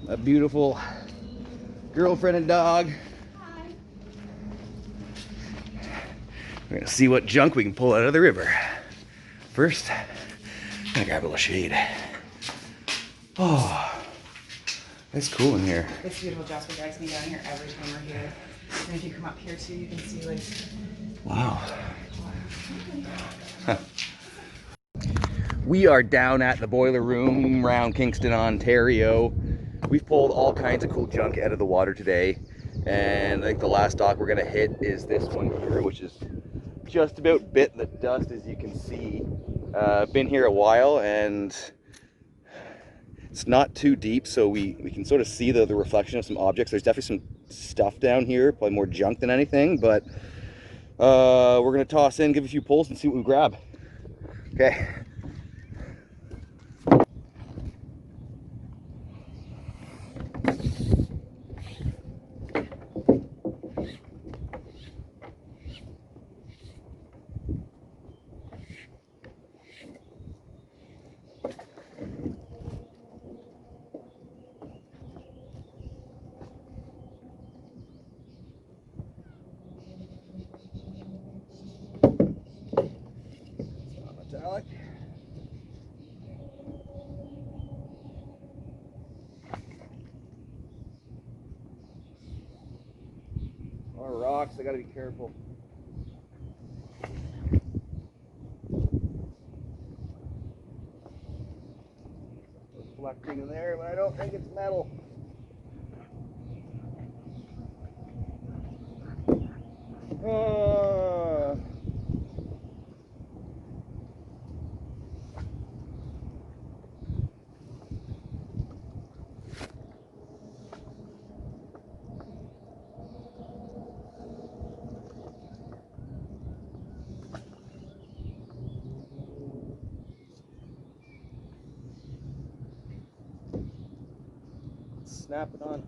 a beautiful girlfriend and dog. We're gonna see what junk we can pull out of the river. First, I'm gonna grab a little shade. Oh, it's cool in here. It's beautiful. Jasper drags me down here every time we're here. And if you come up here too, you can see like... Wow. We are down at the boiler room around Kingston, Ontario. We've pulled all kinds of cool junk out of the water today. And I think the last dock we're gonna hit is this one here, which is just about bit the dust, as you can see. Been here a while and it's not too deep, so we can sort of see the reflection of some objects. There's definitely some stuff down here, probably more junk than anything, but we're gonna toss in, give a few pulls and see what we grab. Okay. More rocks, I gotta be careful. Reflecting in there, but I don't think it's metal. Snap it on.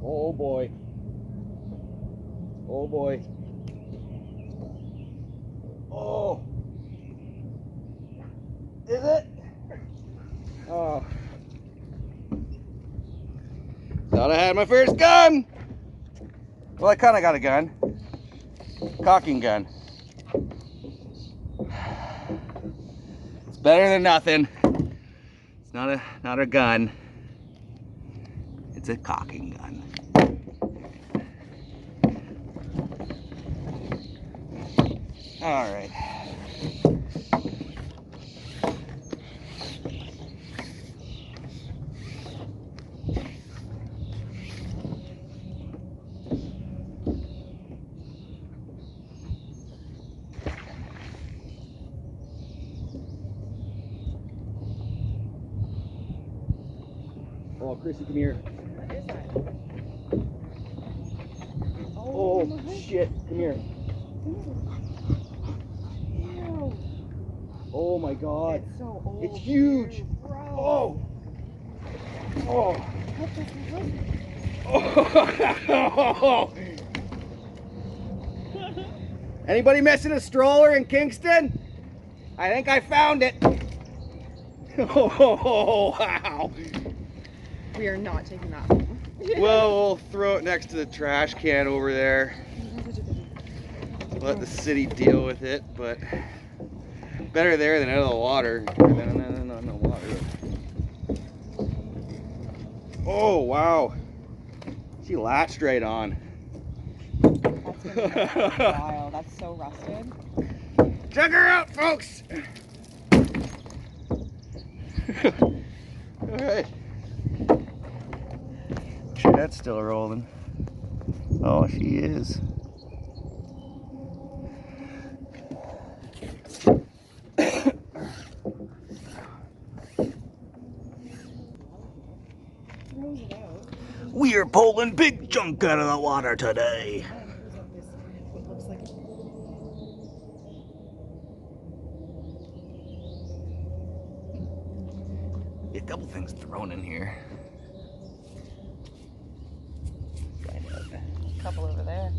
Oh boy. Oh boy. Oh. Is it? Oh. Thought I had my first gun. Well, I kind of got a gun. Cocking gun. It's better than nothing. It's not a gun. It's a cocking gun. All right. Oh, Chrissy, come here. What is that? Oh, shit, come here. Ew. Oh my God. It's so old. It's huge. Oh. Oh. What the Oh. Anybody missing a stroller in Kingston? I think I found it. Oh, wow. We are not taking that home. Well, we'll throw it next to the trash can over there. Let the city deal with it, but better there than out of the water. No water. Oh, wow. She latched right on. That's gonna be wild. That's so rusted. Check her out, folks. All right. Sure, that's still rolling. Oh, she is. We are pulling big chunk out of the water today. A couple things thrown in here. Find out. A couple over there.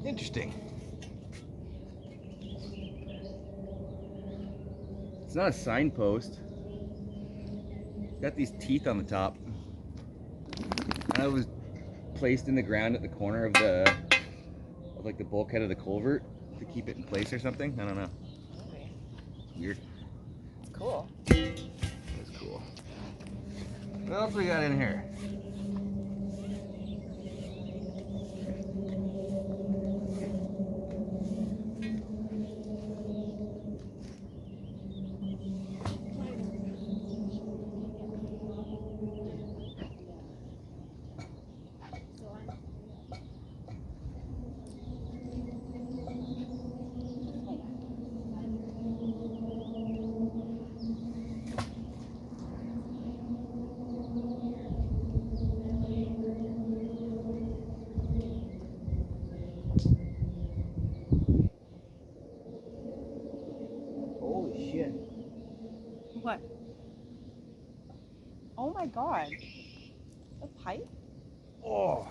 Interesting. It's not a signpost. Got these teeth on the top. And it was placed in the ground at the corner of like the bulkhead of the culvert to keep it in place or something. I don't know. Maybe. It's weird. It's cool. That's cool. What else we got in here? Holy shit. What? Oh my god. A pipe? Oh,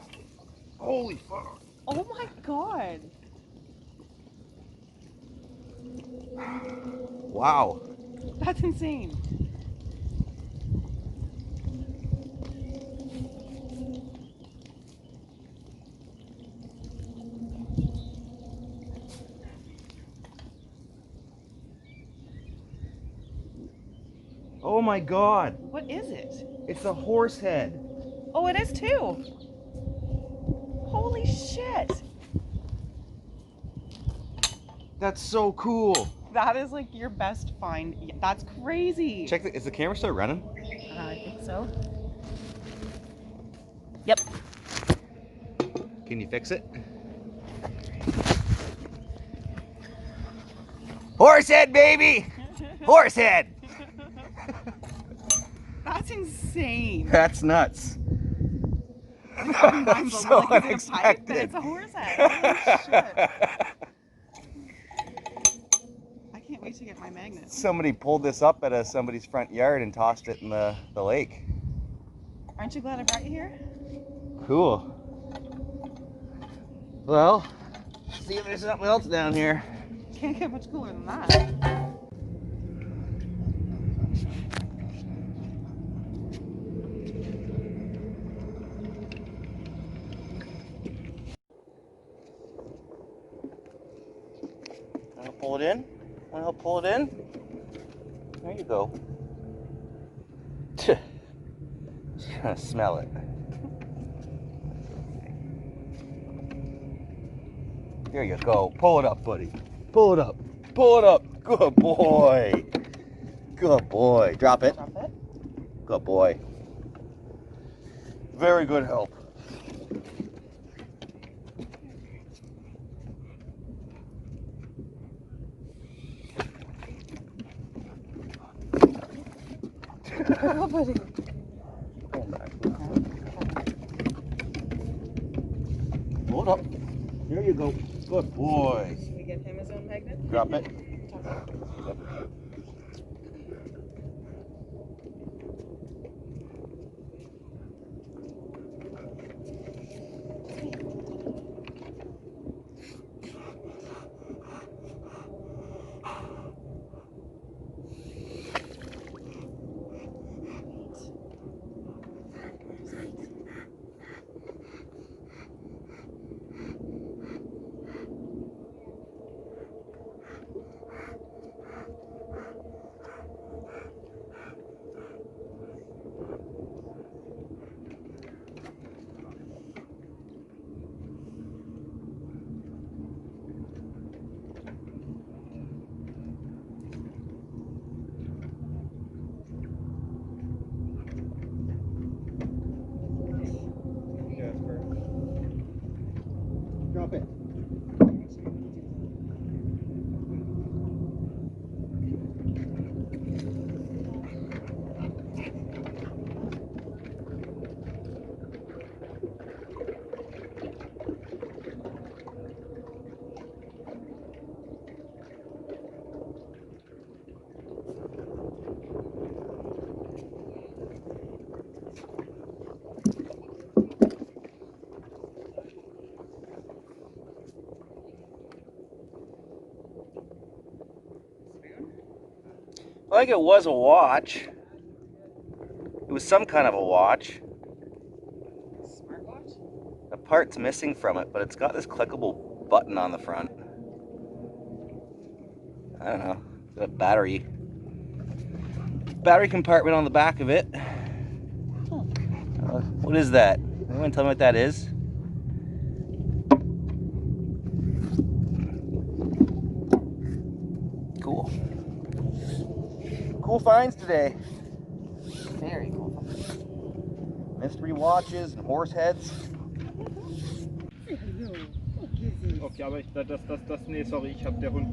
holy fuck. Oh my god. Wow. That's insane. Oh my god. What is it? It's a horse head. Oh, it is too. Holy shit. That's so cool. That is like your best find. Yeah, that's crazy. Check is the camera still running? I think so. Yep. Can you fix it? Horse head, baby! Horse head! That's insane. That's nuts. That's so like, is it a pipe? unexpected. Then it's a horse head. Holy shit. I can't wait to get my magnets. Somebody pulled this up at somebody's front yard and tossed it in the lake. Aren't you glad I brought you here? Cool. Well, see if there's something else down here. Can't get much cooler than that. Want to pull it in? Want to help pull it in? There you go. Just gonna smell it. There you go. Pull it up, buddy. Pull it up. Pull it up. Good boy. Good boy. Drop it. Drop it. Good boy. Very good help. Oh, buddy. Pull it up. There you go. Good boy. Should we give him his own magnet? Drop it. Yep. drop it. I think it was a watch. It was some kind of a watch. Smartwatch? A part's missing from it, but it's got this clickable button on the front. I don't know. It's got a battery compartment on the back of it. What is that? Anyone tell me what that is? Cool. Cool finds today. Very cool. Mystery watches and horse heads. Okay, aber nee, sorry, der Hund